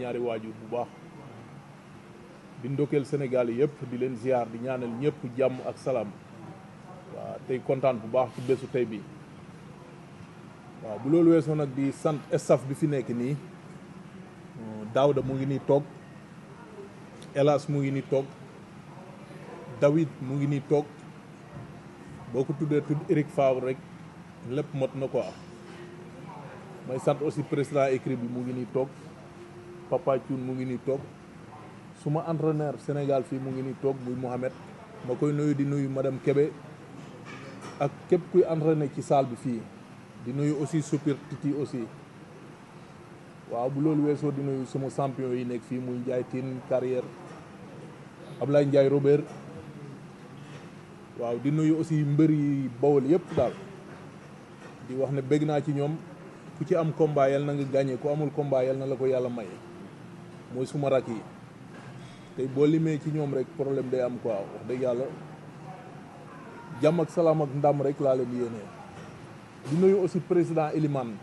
ñaari waajur bu baax di ndokkeel Sénégal yëpp di leen ziar di ñaanal ñëpp jàmm ak salaam waaw tey kontaan bu baax ci bésu tey bi waaw bu loolu weesoo nag di sant staff bi fi nekk nii Daouda mu ngi nii toog Elas mu ngi nii toog David mu ngi nii toog boo ko tuddee tudd Eric Favre rek lépp mot na quoi may sant aussi président écrit bi mu ngi nii toog Papa Thioune mu ngi nii toog suma entraîneur Sénégal fii mu ngi nii toog muy Mohamed ma koy nuyu di nuyu madame Kébé ak képp kuy entraîné ci salle bi fii di nuyu aussi Soupir Titi aussi waaw bu loolu weesoo di nuyu sama champion yi nekk fii muy Ndiaye Tine carrière Ablaye Ndiaye Robert waaw di nuyu aussi mbër yi Bawol yëpp daal di wax ne bëgg naa ci ñoom ku ci am combat yal na nga gagné ku amul combat yal na la ko yàlla may mooy suma rak yi tey boo limee ci ñoom rek problème day am quoi wax dëgg yàlla jàmm ak salaam ak ndam rek laa leen yéenee di nuyu aussi président Elimane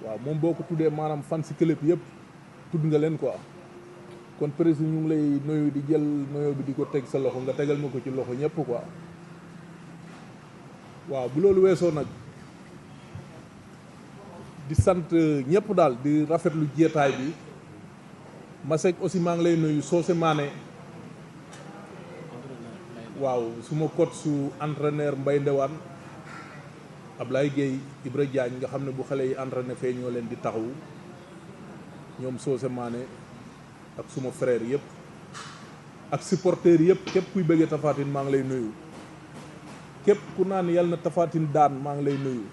waaw moom boo ko tuddee maanaam fan si club yëpp tudd nga leen quoi kon président ñu ngi lay nuyu di jël nuyu bi di ko teg sa loxo nga tegal ma ko ci loxo ñëpp quoi waaw bu loolu weesoo nag di sant ñëpp daal di rafetlu jeetaay bi Masek aussi maa ngi lay nuyu Socé Mané waaw suma coach su entraîneur Mbaye Ndewane Ablaye Gueye Ibra Diagne nga xam ne bu xale yi entraîné fee ñoo leen di taxawu ñoom Socé Mané ak suma frère yëpp ak supporters yëpp képp kuy bëggee Tapha Tine maa ngi lay nuyu képp ku naan yàlla na Tapha Tine daan maa ngi lay nuyu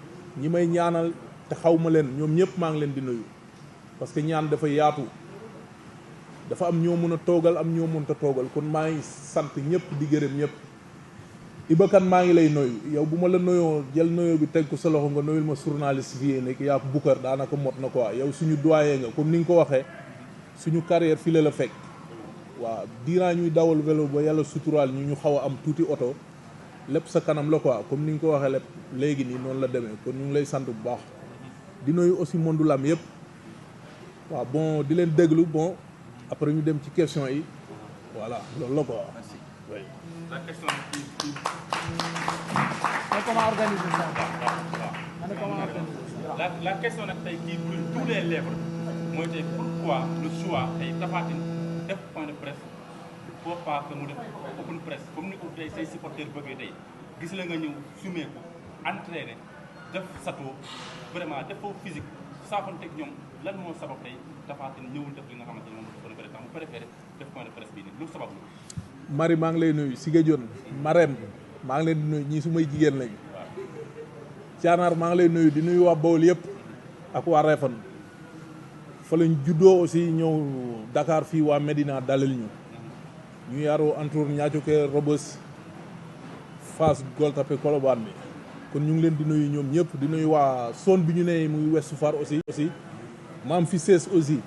ñi may ñaanal te xaw ma leen ñoom ñëpp maa ngi leen di nuyu parce que ñaan dafa yaatu dafa am ñoo mën a toogal am ñoo mënta toogal kon maa ngi sant ñëpp di gërëm ñëpp Ibakan maa ngi lay nuyu yow bu ma la nuyoo jël nuyoo bi teg ko sa loxo nga nuyul ma journaliste fii nekk yaa ko Boucar daanaka mot na quoi yow suñu doyen nga comme ni nga ko waxee suñu carrière fii la fekk waaw diiraa ñuy dawal vélo ba yàlla suturaal ñu xaw a am tuuti oto lépp sa kanam la quoi comme ni nga ko waxee lépp léegi nii noonu la demee kon ñu ngi lay sant bu baax di nuyu aussi mondu lam yëpp waaw bon di leen déglu bon après ñu dem ci question yi voilà loolu la quoi. Merci. Oui. La question Mais comment organiser ça? la question nag tey qui brûle tous les lèvres mooy tey pourquoi le choix tey Tapha Tine def point de presse pour pas que mu def open presse comme ni ko tey say supporters bëggee tey gis la nga ñëw sumé ko entraîné def sato vraiment def foofu physique saafanteeg ñoom lan moo sabab tey Tapha Tine ñëwul def li nga xamante ne moom la ko mu préféré def point de presse bii nii lu sabab lu Marie maa ngi lay nuyu Siga Dione Marème maa ngi leen di nuyu ñii sumay jigéen lañ Caanaar maa ngi lay nuyu di nuyu waa Bawol yëpp ak waa Réfane fa lañ juddoo aussi ñëw Dakar fii waa Médina dalal ñu yaroo entour Niathioké Rebeuss Fass Gueule Tapée Colobane bi kon ñu ngi leen di nuyu ñoom ñëpp di nuyu waa zone bi ñu ne muy Ouest Foire aussi ma am fi sees aussi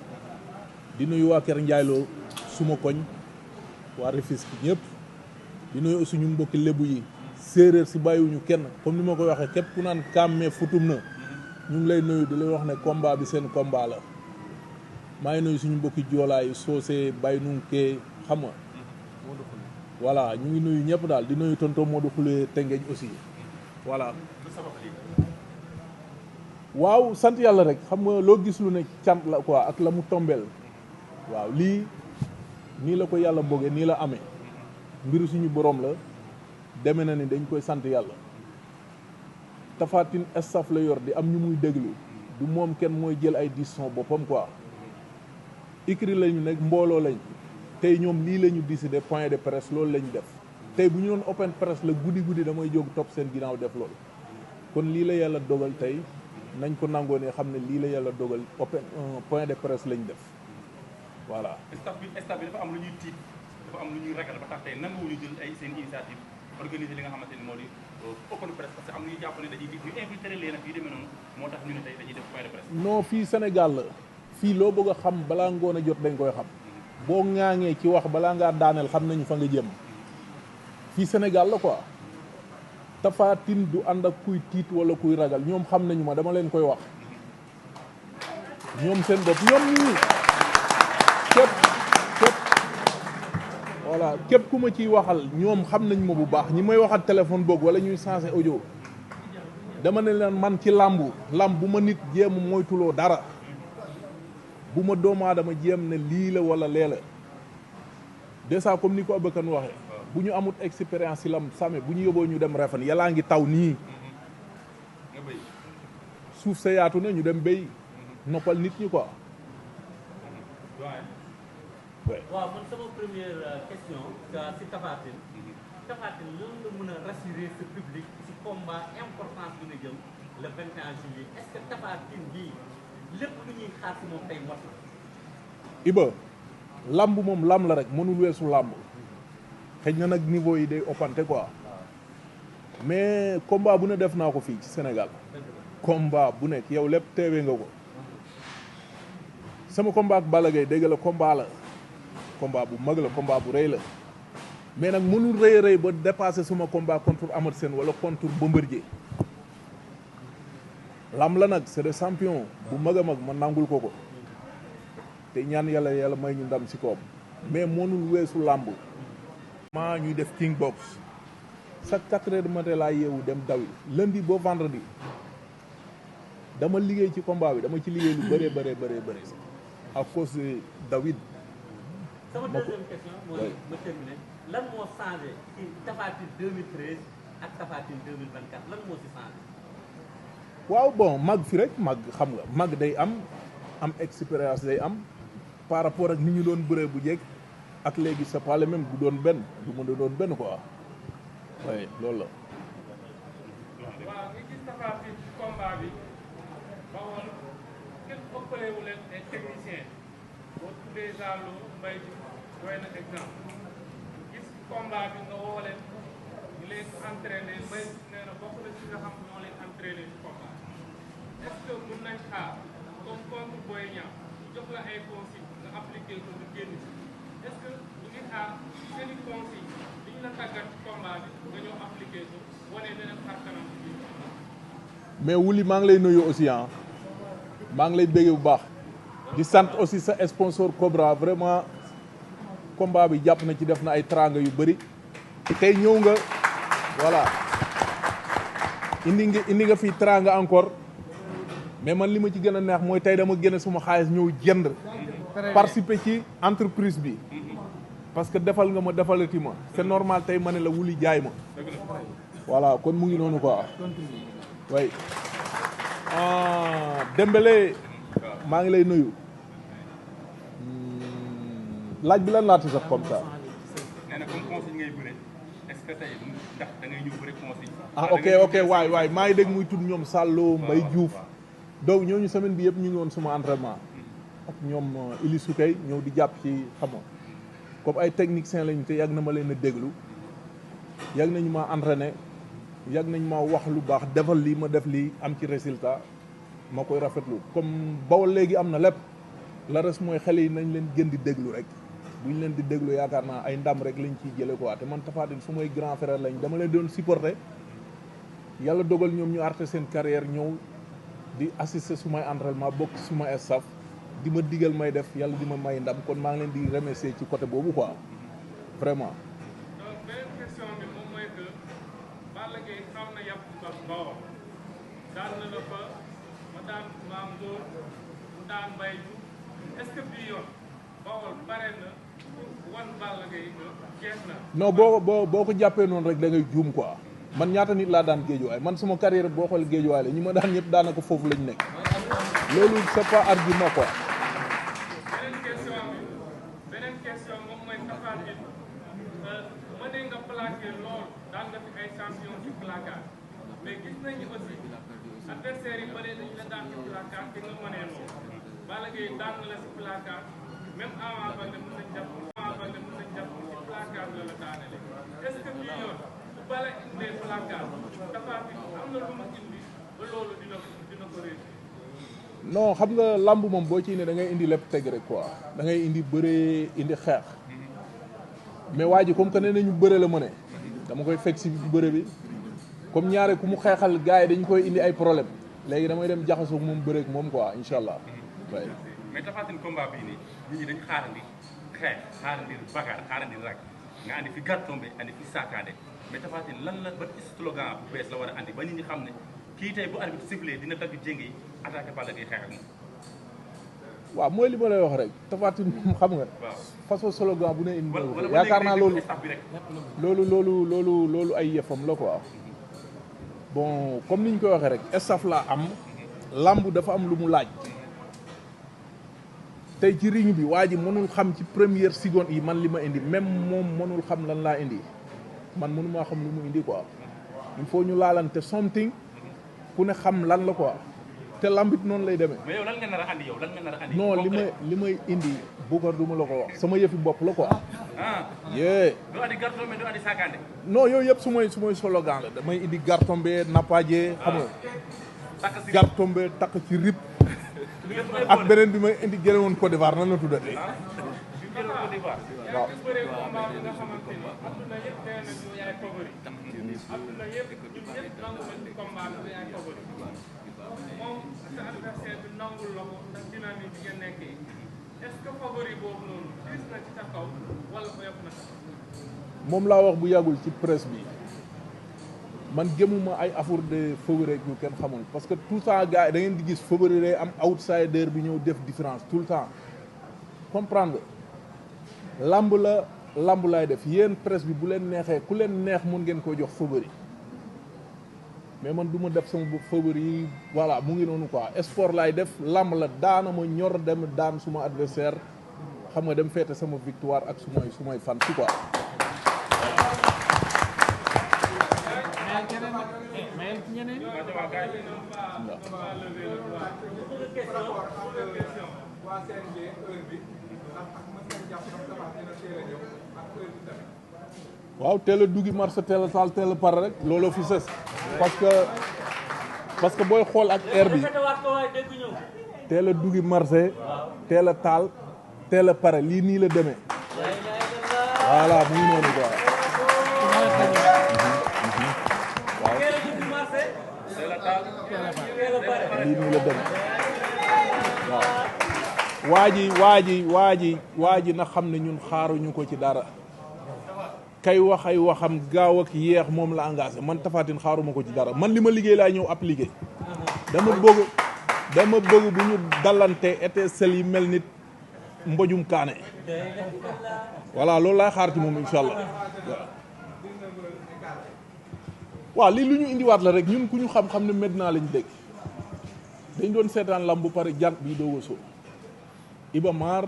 di nuyu waa Kër Ndiayloo suma koñ waa Rufisque ñëpp di nuyu aussi ñu mbokki lébu yi séeréer si bàyyiwuñu kenn comme ni ma ko waxee képp ku naan kàmmee futum na ñu ngi lay nuyu di lay wax ne combat bi seen combat la maa ngi nuyu suñu mbokki joolaay soosé bay nunkee xam nga voilà ñu ngi nuyu ñëpp daal di nuyu tonton Modou Khoule Tengeñ aussi voilà waaw sant yàlla rek xam nga loo gis lu ne cant la quoi ak la mu tombeel waaw lii nii la ko yàlla bëggee nii la amee mbiru suñu borom la deme na ni dañ koy sant yàlla Tapha Tine staff la yor di am ñu muy déglu du moom kenn mooy jël ay décision boppam quoi écrit lañu nekk mbooloo lañ tey ñoom lii la ñu décidé point de presse loolu la ñu def tey bu ñu doon open presse la guddi damay jóg topp seen ginnaaw def loolu kon lii la yàlla dogal tey nañ ko nangoo ne xam ne lii la yàlla dogal open point de presse lañ def voilà. staff bi dafa am lu ñuy tiit dafa am lu ñuy ragal ba tax tey nanguwuñu jël ay seen initiative organiser li nga xamante ni moo di open presse parce que am nañu jàpp ne dañuy ñu infiltrer leen ak yu demee noonu moo tax ñu ne tey dañuy def point de presse. non fii Sénégal la fii loo bëgg a xam balaa ngoon a jot dañ koy xam boo ŋaaŋee ci wax balaa ngaa daaneel xam nañu fa nga jëm fii Sénégal la quoi Tapha Tine du ànd ak kuy tiit wala kuy ragal ñoom xam nañu ma dama leen koy wax ñoom seen bopp ñoom ñii voilà képp ku ma ciy waxal ñoom xam nañ ma bu baax ñi may waxal téléphone boog wala ñuy sensé audio dama ne leen man ci làmb bu ma nit jéem moytuloo dara bu ma doomu aadama jéem ne lii la wala lee la déjà comme ni ko Abakan waxee bu ñu amut expérience ci lam same bu ñu yóbboo ñu dem refan yàllaa ngi taw nii suuf sa yaatu na ñu dem béy noppal nit ñi quoi. waaw man sama première question si Tapha Tine. Tapha Tine lan la mën a rassurer ce public ci combat importance bi nga jëm le 21 juillet est-ce que Tapha Tine bii lépp lu ñuy xaar si moom tey mot na. Iba lamb moom lamb la rek mënul weesu lamb xëy na nag niveau yi day oppante quoi mais combat bu ne def naa ko fii ci Sénégal combat bu nekk yow lépp teewee nga ko sama combat ak Balla Gaye dégg la combat la combat bu mag la combat bu rëy la mais nag mënul rëy ba dépasser suma combat contre Amadou Sène wala contre Bombardier lamb la nag c'est des champions bu mag a mag ma nangul ko te ñaan yàlla may ñu ndam ci koom mais mënul weesu lamb maa ñuy def king box chaque 4 heures du matin laa yeewu dem dawi lundi ba vendredi dama liggéey ci combat bi dama ci liggéey lu bëree à cause de David. sama deuxième question mooy ma terminer lan moo changé ci Tapha Tine 2013 ak Tapha Tine 2024 lan moo ci changé. waaw bon mag fi rek mag xam nga mag day am expérience day am par rapport ak ni ñu doon bëree bu jekk ak léegi c'est pas le même bu doon benn du mën a doon benn quoi oui loolu la. waaw nga gis Tapha Tine ci combat bi ba woon kenn ëppale wu leen ay technicien boo tuddee Zalo Mbaye Diouf doy na exemple gis combat bi nga woo leen ñu leen entraîné Mbaye nee na bokk na ci nga xam ñoo leen entraîné ci combat est-ce que mun nañ xaar comme contre Boy Niang jox la ay consignes nga appliqué ko nga génn ci est-ce que ñu ngi xaar seen i consignes li ñu la tàggat ci combat bi nga ñëw appliqué ko wane beneen xar kanam ci biir. mais Wuli maa ngi lay nuyu aussi maa ngi lay bégge bu baax di sant aussi sa sponsor Cobra vraiment combat bi jàpp na ci def na ay tranga yu bëri tey ñëw nga voilà indi nga fii tranga encore mais man li ma ci gën a neex mooy tey dama génne suma xaalis ñëw jënd participer ci entreprise bi parce que defal nga ma defalati ma c'est normal tey ma ne la Wuli jaay ma voilà kon mu ngi noonu quoi way Dembélé maa ngi lay nuyu laaj bi lan laata sax comme ça. nee na comme consigne ngay bëre est-ce que tey ndax da ngay ñëw bëre ok consigne. waay maa ngi dégg muy tudd ñoom Sallo Mbaye Diouf donc ñooñu semaine bi yëpp ñu ngi woon suma entraînement ak ñoom Ili Soukay ñëw di jàpp ci xam nga comme ay techniciens lañu te yàgg na ma leen a déglu yàgg nañu ma entraîné yàgg nañ ma wax lu baax defal lii ma def lii am ci résultat ma koy rafetlu comme Bawol léegi am na lépp la res mooy xale yi nañ leen gën di déglu rek bu ñu leen di déglu yaakaar naa ay ndam rek lañ ciy jële quoi te man Tapha Tine su may grand frère lañ dama leen doon supporter yàlla dogal ñoom ñu arrêté seen carrière ñëw di assister su may entraînement bokk su ma staff di ma digal may def yàlla di ma may ndam kon maa ngi leen di remercier ci côté boobu quoi vraiment. donc beneen question bi moom mooy que Balla Gaye xam na yàpp Bawol daan na la fa ma daan Maam Ngor mu daan Mbaye Diouf est-ce que bii yoon Bawol pare na wan Balla Gaye jeex na. non boo ko jàppee noonu rek da ngay juum quoi man ñaata nit laa daan géejuwaay man sama carrière boo xool géejuwaay la ñi ma daan ñëpp daanaka foofu lañ nekk loolu c'est pas argument quoi. beneen question moom mooy Tapha Tine mënee nga plaqué lool daan nga fi ay champion ci placard mais gis nañu aussi adversaire yi bëri dañu la daan ci placard te nga mënee lool Balla Gaye daan na la si placard même avant Baldé mën nañ jàpp ci placard la la daanele est-ce que bii yoon bu Balla indee placard Tapha Tine am na lu mu indi ba loolu dina ko réussir. non xam nga lamb moom boo ciy ne da ngay indi lépp teg rek quoi da ngay indi bëree indi xeex mais waa ji comme que ne nañu bëre la mëne dama koy fekk si bëre bi comme ñaare ku mu xeexal gars yi dañu koy indi ay problème léegi damay dem jaxasoo moom bëre ak moom quoi incha allah waaye mais Tapha Tine combat bii nii nit ñi dañu xaarandi xeex xaarandi bagaar xaarandi rak nga andi fi Gartombe andi fi Sakandé mais Tapha Tine lan la ba slogan bu bees la war a andi ba nit ñi xam ne kii tey bu arbitre sifflé dina dagg jéng yi attaqué Balla Gaye xeex ak moom. waaw mooy li ma lay wax rek Tapha Tine moom xam nga. waaw façon slogan bu ne indi. wala yaakaar naa loolu staff bi rek. loolu ay yëfam la quoi. bon comme ni ñu koy waxee rek staff laa am. lamb dafa am lu mu laaj. tey ci ring bi waa ji mënul xam ci première seconde yi man li ma indi même moom mënul xam lan laa indi man mënumaa xam lu mu indi quoi il faut ñu laalante something ku ne xam lan la quoi te lambit noonu lay demee. mais yow lan nga nar a andi yow lan nga nar a andi. non li may indi Boucar du ma la ko wax sama yëfi bopp la quoi. ah. yee. doo andi Gartombe doo andi Sakandé. non yooyu yëpp su may slogan la damay indi Gartombe Napaje xam nga. takk si Gartombe takk ci rip. ak beneen bi may indi jële woon Côte d'Ivoire nan la tuddati. ah bi mu jëloon Côte d'Ivoire. waaw. bëree combat bi nga xamante ni adduna yëpp nee nañu yaay favori adduna yëpp ñun ñëpp nangu nañ ci combat bi yaay favori moom sa adversaire bi nangul la ko ndax dynamique bi ngeen nekkee est-ce que favori boobu noonu gis na ci sa kaw wala oyof na sa moom laa wax bu yàggul ci presse bi man gëmuma ay affaire de favori yu kenn xamul parce que tout le temps gars yi da ngeen di gis favori day am outsider bi ñëw def différence tout le temps comprendre lamb la lamb laay def yéen presse bi bu leen neexee ku leen neex mun ngeen ko jox favori mais man du ma def sama bopp favori yi voilà mu ngi noonu quoi sport laay def lamb la daana ma ñor dem daan suma adversaire xam nga dem feete sama victoire ak sumay fan si quoi. mais ñeneen waaw teel a duggi marché teel a taal teel a pare rek looloo fi sës parce que booy xool ak air bi teel a duggi marché teel a taal teel a pare lii nii la demee voilà mu ngi noonu quoi. lii nii la demee waaw waa ji na xam ne ñun xaaruñu ko ci dara kay wax ay waxam gaaw ak yeex moom la engagé man Tapha Tine xaaruma ko ci dara man li ma liggéey laa ñëw appliqué dama bëgg bu ñu dalante étincelle yi mel nit mbojum kaane voilà loolu laay xaar ci moom insha allah waaw lii lu ñu indiwaat la rek ñun ku ñu xam-xam ne Medina lañ dégg dañ doon seetaan lamb bu pare jant bi doo wësoo Iba Mar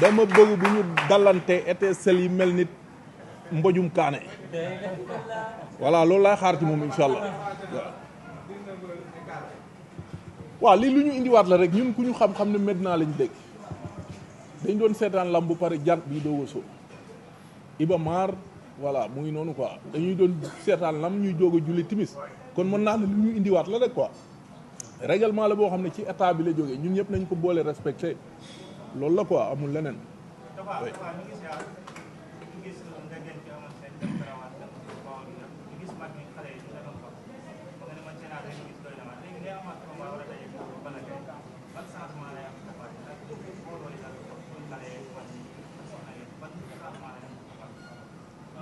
dama bëgg bu ñu dalante étincelle yi mel nit mbojum kaane voilà loolu laay xaar ci moom insha allah waaw lii lu ñu indiwaat la rek ñun ku ñu xam-xam ne Medina lañ dégg dañ doon seetaan lamb bu pare jant bi doo wësoo Iba Mar voilà mu ngi noonu quoi dañuy doon seetaan lam ñuy jóg a julli timis kon mën naa ne lu ñu indiwaat la rek quoi règlement la boo xam ne ci état bi la jógee ñun ñëpp nañ ko boole respecté loolu la quoi amul leneen.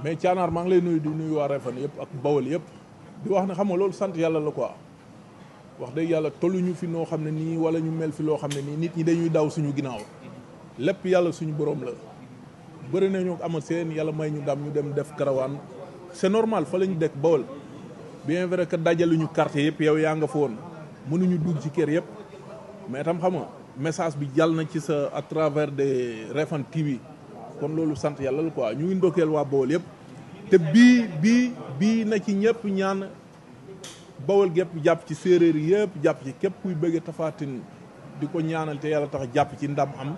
mais Thianar maa ngi lay nuyu di nuyu waa Refane yëpp ak Bawol yëpp di wax ne xam nga loolu sant yàlla la quoi wax dëgg yàlla tolluñu fi noo xam ne nii wala ñu mel fi loo xam ne nii nit ñi dañuy daw suñu ginnaaw lépp yàlla suñu borom la bëri nañu ama seen yàlla may ñu dam ñu dem def karawaan c'est normal fa la ñu dëkk Bawol bien vrai que dajaluñu quartier yëpp yow yaa nga fa woon mënuñu dugg ci kër yëpp mais tam xam nga message bi jàll na ci sa à travers des Refane TV kon loolu sant yàlla la quoi ñu ngi ndokkeel waa Bawol yëpp te bii na ci ñëpp ñaan Bawol gépp jàpp ci séeréer yëpp jàpp ci képp kuy bëgge Tapha Tine di ko ñaanal te yàlla tax jàpp ci ndam am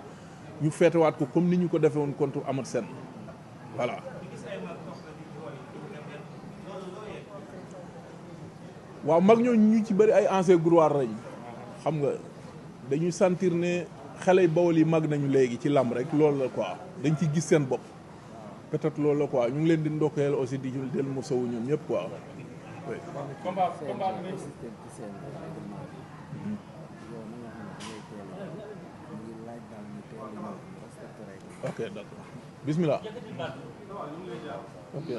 ñu feetewaat ko comme ni ñu ko defee woon contre Amat Sen voilà. waaw mag ñooñu ñu ci bëri ay ancien gloire lañ xam nga dañuy sentir ne xale Bawol yi mag nañu léegi ci lamb rek loolu la quoi dañ ci gis seen bopp peut-être loolu la quoi ñu ngi leen di ndokkeel aussi di jul del mosawu ñoom ñëpp quoi. combat bi ok d'accord bismillah ok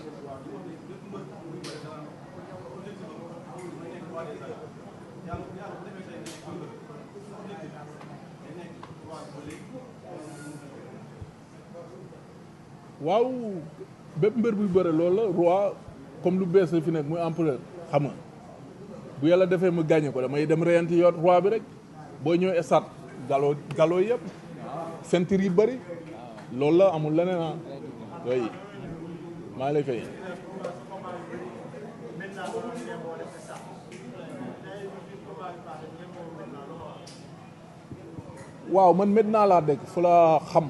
waaw bépp mbër buy bëre loolu la roi comme lu bees la fi nekk muy empereur xam nga bu yàlla defee mu gagné ko damay dem reyanti yoot roi bi rek boo ñëw estat galoo yëpp ceinture yi bëri loolu la amul leneen ah oui maa lay fay waaw man Medina laa dëkk fu la xam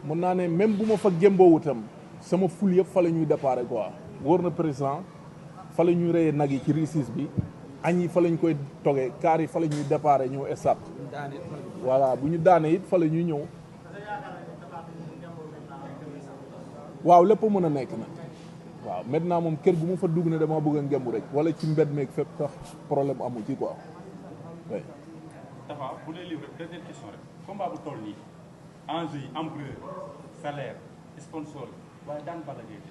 mën naa ne même bu ma fa gémboowu itam sama ful yëpp fa la ñuy déparé quoi wóor na président fa la ñuy reyee nag yi ci risis bi añ yi fa lañ koy togee kaar yi fa la ñuy déparé ñëw estat voilà bu ñu daanee it fa la ñuy ñëw waaw lépp mën a nekk nag waaw maintenant moom kër gu ma fa dugg ne dama bëgg a ngemb rek wala ci mbed meeg fépp tax problème amul ci quoi oui. Tafa bu dee livre dernière question rek combat bu toll nii enjeu yi ampleur salaire sponsor waaye daan Balla Gaye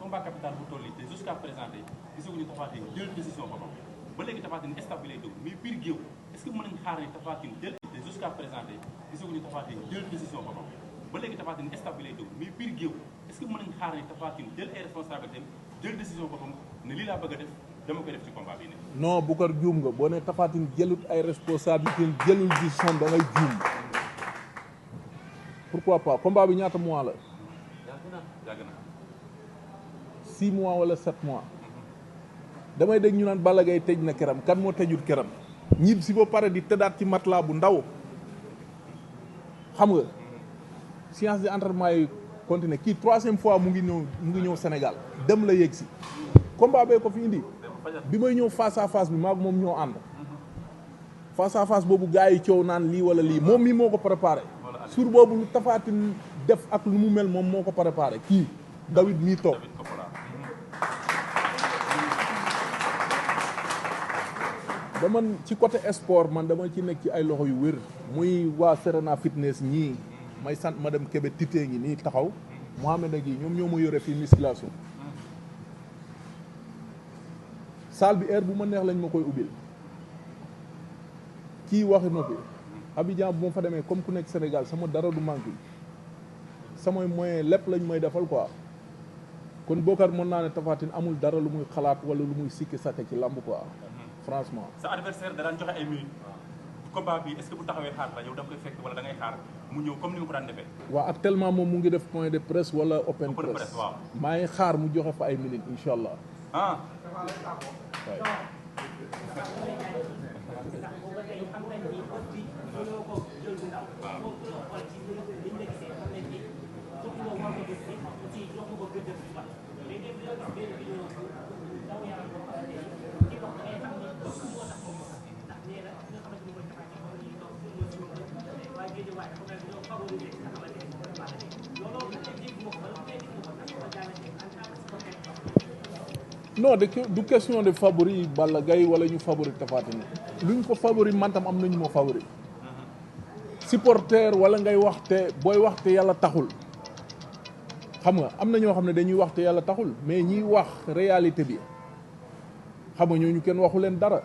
combat capital bu toll nii te jusqu'à présent tey gisaguñu Tapha Tine jël décision boppam ba léegi Tapha Tine stable lay dugg mais biir géew est-ce que mën nañu xaar ni Tapha Tine jël te jusqu'à présent tey gisaguñu Tapha Tine jël décision boppam ba léegi Tapha Tine stable lay dugg mais biir géew est-ce que mën nañu xaar ni Tapha Tine jël ay responsabilités jël décision boppam ne lii laa bëgg a def dama koy def ci combat bi ne non Boucar juum nga boo ne Tapha Tine jëlut ay responsabilités jëlul décision da ngay juum pourquoi pas combat bi ñaata mois la yàgg na 6 mois wala 7 mois damay dégg ñu naan Balla Gaye tëj na këram kan moo tëjut këram ñib si ba pare di tëddaat ci matelas bu ndaw xam nga séance d'entraînement yi continué kii 3e fois mu ngi ñëw Sénégal dem la yegg si combat bee ko fi indi bi may ñëw face à face bi maag moom ñoo ànd face à face boobu gars yi coow naan lii wala lii moom mii moo ko préparé sur boobu lu Tapha Tine def ak lu mu mel moom moo ko préparé kii David mii toog dama ci côté sport man dama ci nekk ci ay loxo yu wér muy waa Serena Fitness ñii may sant madame Kébé Tité ngi nii taxaw Mohamed ak yi ñoom ñoo ma yore fii musculation salle bi heure bu ma neex lañ ma koy ubbil kii waxi noppi Abidjan bu ma fa demee comme ku nekk Sénégal sama dara du manqué samay moyen lépp lañ may defal quoi kon Bokar mën naa ne Tapha Tine amul dara lu muy xalaat wala lu muy sikki sàkk ci lamb quoi franchement. sa adversaire da daan joxe ay minutes combat bi est-ce que bu taxawee xaar la yow da nga koy fekk wala da ngay xaar mu ñëw comme ni nga ko daan defee. waaw actuellement moom mu ngi def point de presse wala open presse waaw maa ngi xaar mu joxe fa ay minutes incha allah. ah. non du question de favori Balla Gaye wala ñu favori Tapha Tine luñ ko favori man tam am nañu moo favori supporter wala ngay waxte booy waxte yàlla taxul xam nga am na ñoo xam ne dañuy waxte yàlla taxul mais ñiy wax réalité bi xam nga ñooñu kenn waxu leen dara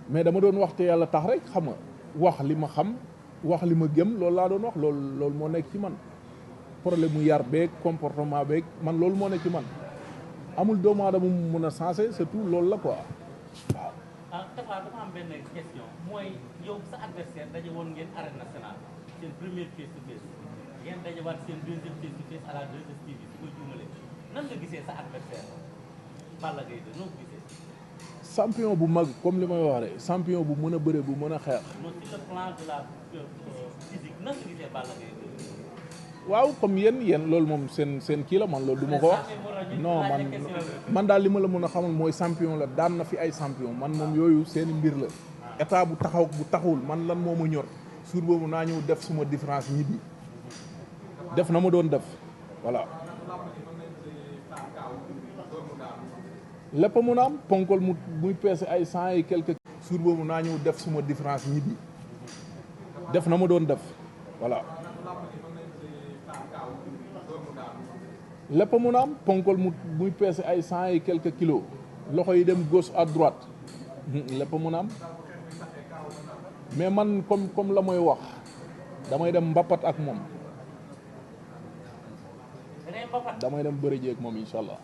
mais dama doon waxte yàlla tax rek xam nga wax li ma xam wax li ma gëm loolu laa doon wax loolu moo nekk ci man problème mu yar beeg comportement beeg man loolu moo nekk ci man amul doomu aadama mu mën a sensé surtout loolu la quoi waaw. ah Tapha dafa am benn question mooy yow sa adversaire daje woon ngeen arène nationale seen première face to face ngeen dajewaat seen deuxième face to face à la 2STV su ko juumalee nan nga gisee sa adversaire Balla Gaye de noo ko gisee. champion bu mag comme li may wax rek champion bu mën a bëre bu mën a xeex. non sur le plan de la physique nan nga gisee Balla Gaye de. waaw comme yéen loolu moom seen kii la man loolu du ma ko wax non man daal li ma la mën a xamal mooy champion la daan na fi ay champion man moom yooyu seeni mbir la état bu taxaw bu taxawul man lan moo ma ñor suur boobu naa ñëw def suma différence ñibbi def na ma doon def voilà lépp mun a am ponkol muy peese ay 100 et quelque suur boobu naa ñëw def suma différence ñibbi def na ma doon def voilà. lépp mun a am ponkol muy peese ay 100 et quelques kilos loxo yi dem gauche à droite lépp mun a am mais man comme la mooy wax damay dem mbappat ak moom damay dem bëri ji ak moom incha allah.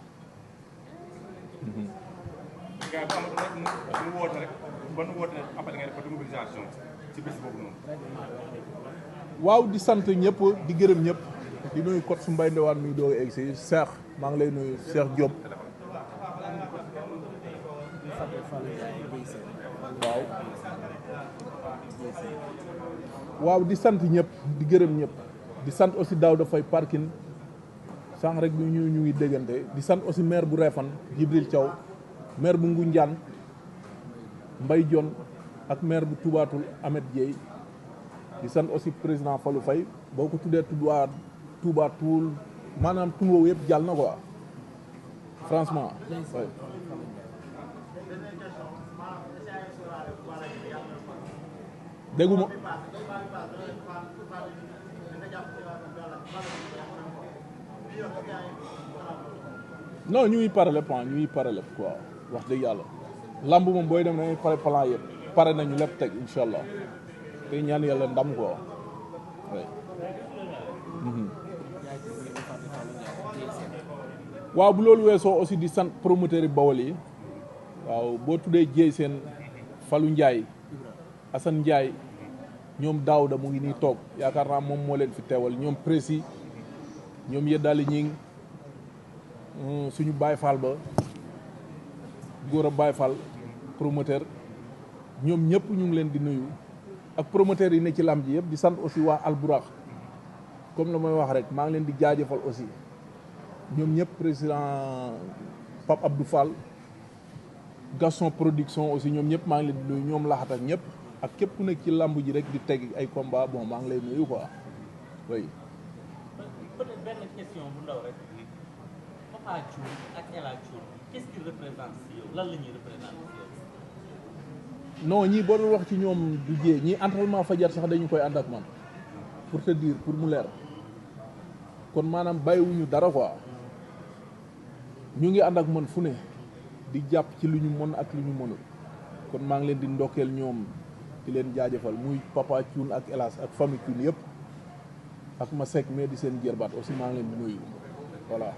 gars yi bu amatul rek mu woote rek ban woote après nga def mobilisation ci bés boobu noonu. waaw di sant ñëpp di gërëm ñëpp di nuyu coach su Mbaye Ndewane mi doog a egg si Cheikh maa ngi lay nuyu Cheikh Diop. waaw di sant ñëpp di gërëm ñëpp di sant aussi Daouda Faye parking sànq rek ñu ngi déggante di sant aussi maire bu Réfane Djibril Thiaw maire bu Ngoundiane Mbaye Dione ak maire bu Toubatoul Ahmed Dieye di sant aussi président Fallou Faye boo ko tuddee Toubatoul maanaam tungoo yëpp jàll na quoi franchement ouais. dégguma non ñu ngi pare lépp ñu ngi pare lépp quoi wax dëgg yàlla lamb moom booy dem dañuy pare plan yëpp pare nañu lépp teg incha allah te ñaan yàlla ndam quoi waaw bu loolu weesoo aussi di sant promoteur yi Bawol yi waaw boo tuddee Dieye Sène Fallou Ndiaye Assane Ndiaye ñoom Daouda mu ngi nii toog yaakaar naa moom moo leen fi teewal ñoom Prési ñoom Yeddaali ñing suñu Baye Fall ba góor a Baye Fall promoteur ñoom ñëpp ñu ngi leen di nuyu ak promoteur yi ne ci lamb ji yëpp di sant aussi waa Alburax comme la may wax rek maa ngi leen di jaajëfal aussi ñoom ñëpp président Pape Abdou Fall Gaston production aussi ñoom ñëpp maa ngi leen di nuyu ñoom laxat ak ñëpp ak képp ku nekk ci lamb ji rek di teg ay combat bon maa ngi lay nuyu quoi oui. peut-être benn question bu ndaw rek Papa Thioune ak El Hadj Thioune qu'est-ce qu'il représente si yow lan la ñuy représenter si yow. non ñii boo doon wax ci ñoom du jee ñii entraînement fajar sax dañu koy ànd ak man pour te dire pour mu leer kon maanaam bàyyiwuñu dara quoi ñu ngi ànd ak man fu ne di jàpp ci lu ñu mën ak lu ñu mënul kon maa ngi leen di ndokkeel ñoom di leen jaajëfal muy Papa Thioune ak El Hadj ak famille Thioune yëpp ak ma Seck mais di seen jërbaat aussi maa ngi leen di nuyu voilà.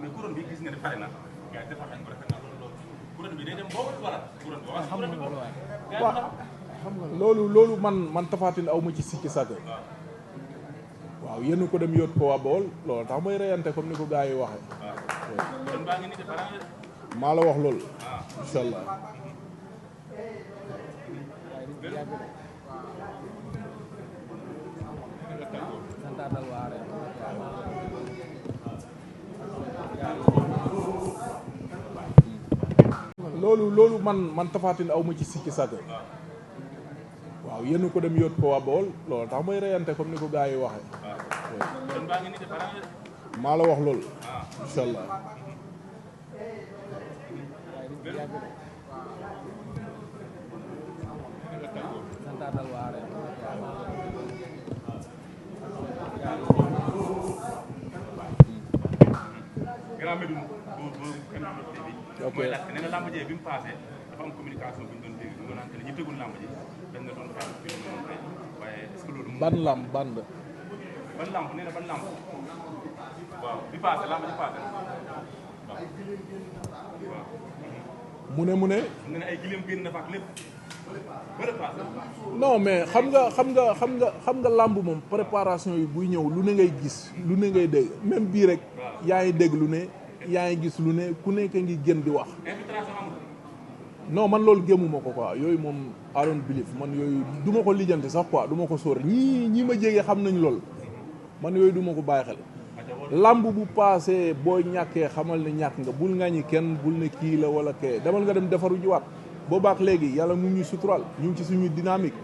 mais couronne bi gis nga ne pare na gars yi defar nañ ko rafet na couronne bi day dem boobu wala couronne bi waaw couronne bi boobu. waaw xam nga loolu man Tapha Tine aw ma ci sikki sàkk waaw yéen ko dem yóot ko waa Bawol loolu tax may reyante comme ni ko gars yi waxee. couronne baa ngi nii de pare na. maa la wax loolu. incha allah. loolu man Tapha Tine aw ma ci sikki sàkk waaw yéen ko dem yóot ko waa Bawol loolu tax may reyante comme ni ko gars yi waxee. couronne baa ngi nii de pare na. maa la wax loolu. incha allah. Grand Médoune bu kenn du ok mooy laajte nee na lamb jee bi mu passé dafa am communication bu ñu doon dégg ñu naan que ñu tegul lamb ji dañ na doon xaar bi ñu doon tey waaye est-ce que loolu. ban lamb ban. ban lamb nee na ban lamb waaw bi passé lamb ji passé waaw. mu ne. nee na ay gileem génn na fa ak lépp bële passé. non mais xam nga làmb moom préparation yi buy ñëw lu ne ngay gis lu ne ngay dégg même bii rek yaa ngi dégg lu ne yaa ngi gis lu ne ku nekk ngi gën di wax. infiltration amul. non man loolu gémmuma ko quoi yooyu moom I don't believe man yooyu du ma ko lijjanti sax quoi du ma ko sóor ñii ma jege xam nañ lool man yooyu du ma ko bàyyi xel. làmb bu paasee boo ñàkkee xamal ne ñàkk nga bul ngañi kenn bul ne kii la wala kee demal nga dem defaru jiwaat boobaak léegi yàlla mu ngi suturaal ñu ngi ci suñu dynamique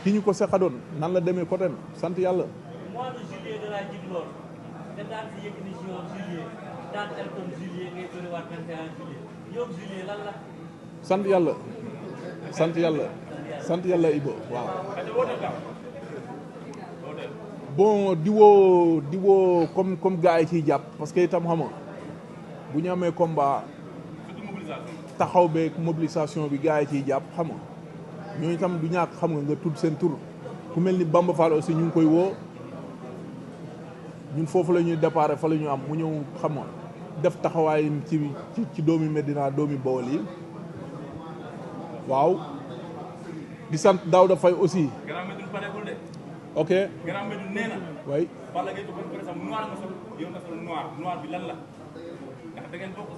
ki ñu ko seqadoon nan la demee côté sant yàlla. mois de juillet de la jigloon te daan si Yékini Junior juillet daan Elton juillet ngay bëriwaat 21 juillet yow juillet lan la. sant yàlla sant yàlla sant yàlla Ibo waaw. bon di woo comme gars yi ciy jàpp parce que itam xam nga bu ñu amee combat taxaw beeg mobilisation bi gars yi ciy jàpp xam nga ñooñu itam du ñàkk xam nga tudd seen tur ku mel ni Bamba Fall aussi ñu ngi koy woo ñun foofu la ñuy déparé fa la ñu am mu ñëw xam nga def taxawaay ci doomi Medina doomi Bawol yi waaw di sant Daouda Faye aussi. Grand Médoune pareegul de. ok. Grand Médoune nee na. oui. Balla Gaye par exemple noir nga sol yow nga sol noir bi lan la ndax da ngeen bokk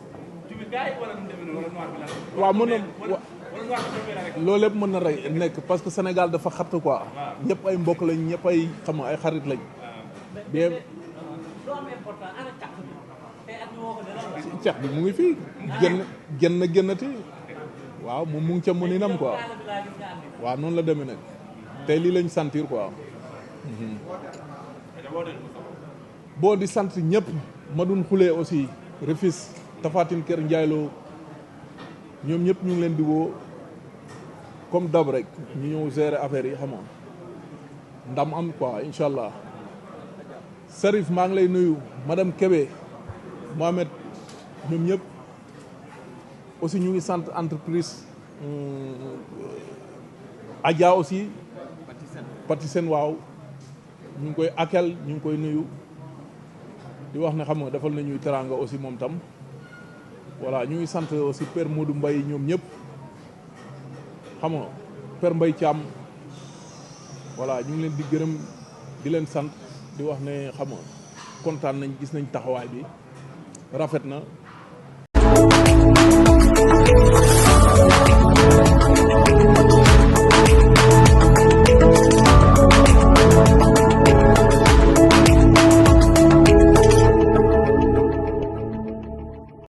ci biir gars yi wala nu mu demee noonu wala noir bi lan la. waaw mën na wala noir bi rek. loolu lépp mën na rey nekk parce que Sénégal dafa xatt quoi. ñëpp ay mbokk lañ ñëpp ay xam nga ay xarit lañ. bien. ceex bi mu ngi fii génnati waaw moom mu ngi ca mëninam quoi waaw noonu la demee nag tey lii lañ sentir quoi. boo di sant ñëpp ma dun xulee aussi Refis Tafatine Kër Njaayloo ñoom ñëpp ñu ngi leen di woo comme dab rek ñu ñëw gérer affaire yi xam nga ndam am quoi incha allah. Sarif maa ngi lay nuyu madame Kébé Mohamed ñoom ñëpp aussi ñu ngi sant entreprise Adja aussi Patisen waaw ñu ngi koy akel ñu ngi koy nuyu di wax ne xam nga defal nañuy teranga aussi moom tam voilà ñu ngi sant aussi Père Modou Mbaye ñoom ñëpp xam nga Père Mbaye Thiam voilà ñu ngi leen di gërëm di leen sant di wax ne xam nga kontaan nañ gis nañ taxawaay bi rafet na